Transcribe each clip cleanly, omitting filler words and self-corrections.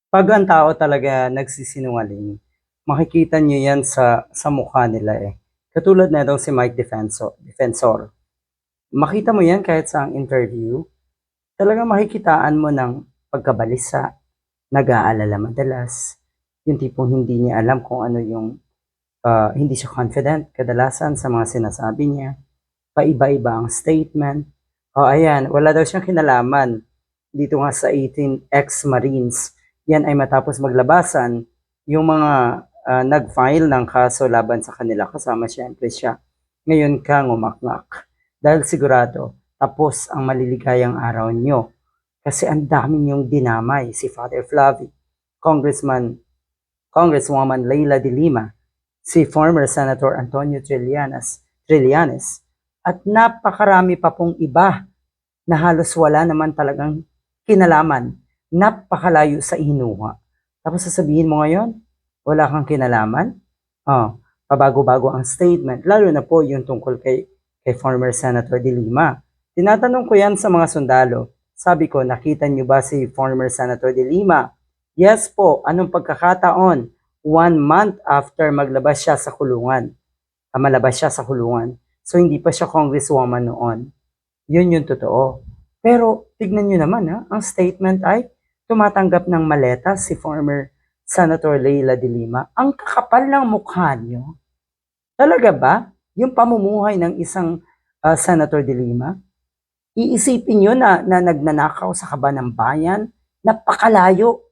'Pag ang tao talaga nagsisinungaling, makikita niyo 'yan sa mukha nila, eh. Katulad nitong si Mike Defensor. Makita mo 'yan kahit sa interview, talagang makikitaan mo ng pagkabalisa, nag-aalala madalas, yung tipong hindi niya alam kung ano yung, hindi siya confident kadalasan sa mga sinasabi niya, paiba-iba ang statement. O ayan, wala daw siyang kinalaman dito nga sa 18 ex-marines. Yan ay matapos maglabasan yung mga nag-file ng kaso laban sa kanila, kasama siyempre siya. Ngayon ka ngumakngak dahil sigurado tapos ang maliligayang araw nyo kasi ang dami niyong dinamay, si Father Flavi, Congresswoman Leila de Lima, si former Senator Antonio Trillanes, at napakarami pa pong iba na halos wala naman talagang kinalaman, napakalayo sa inuha. Tapos sasabihin mo ngayon, wala kang kinalaman? Oh, pabago-bago ang statement, lalo na po yung tungkol kay former Senator de Lima. Tinatanong ko yan sa mga sundalo. Sabi ko, nakita niyo ba si former Senator de Lima? Yes po, anong pagkakataon? 1 month after maglabas siya sa kulungan. Malabas siya sa kulungan. So hindi pa siya congresswoman noon. Yun yung totoo. Pero tignan nyo naman ang statement ay tumatanggap ng maleta si former Senator Leila de Lima. Ang kakapal ng mukha nyo. Talaga ba? Yung pamumuhay ng isang Senator de Lima? Iisipin nyo na nagnanakaw sa kaba ng bayan? Napakalayo.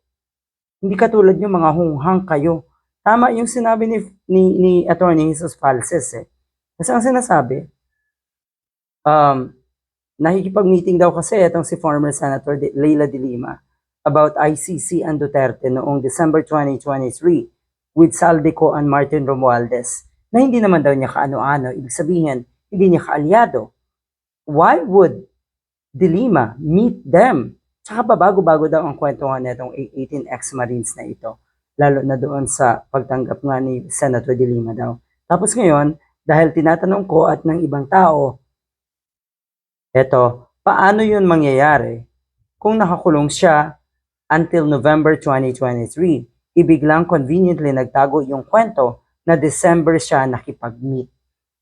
Hindi katulad yung mga hunghang kayo. Tama yung sinabi ni Attorney Jesus Falces eh. Kasi ang sinasabi, nakikipag-meeting daw kasi itong si former Senator Leila de Lima about ICC and Duterte noong December 2023 with Saldico and Martin Romualdez na hindi naman daw niya kaano-ano, ibig sabihin, hindi niya kaalyado. Why would de Lima meet them? Tsaka bago-bago daw ang kwento nga nitong 18 ex-marines na ito, lalo na doon sa pagtanggap nga ni Senator de Lima daw. Tapos ngayon, dahil tinatanong ko at ng ibang tao, eto, paano yun mangyayari kung nakakulong siya until November 2023? Ibiglang conveniently nagtago yung kwento na December siya nakipag-meet.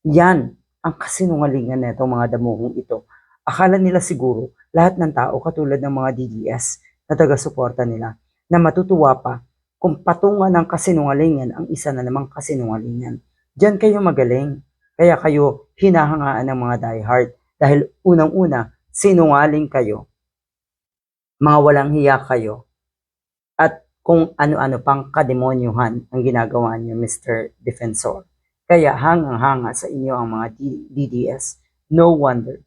Yan ang kasinungalingan netong mga damuhong ito. Akala nila siguro lahat ng tao katulad ng mga DDS na taga-suporta nila na matutuwa pa kung patungan ng kasinungalingan ang isa na namang kasinungalingan. Diyan kayo magaling. Kaya kayo hinahangaan ng mga diehard. Dahil unang-una, sinungaling kayo, mga walang hiya kayo, at kung ano-ano pang kademonyuhan ang ginagawa niyo, Mr. Defensor. Kaya hangang-hanga sa inyo ang mga DDS. No wonder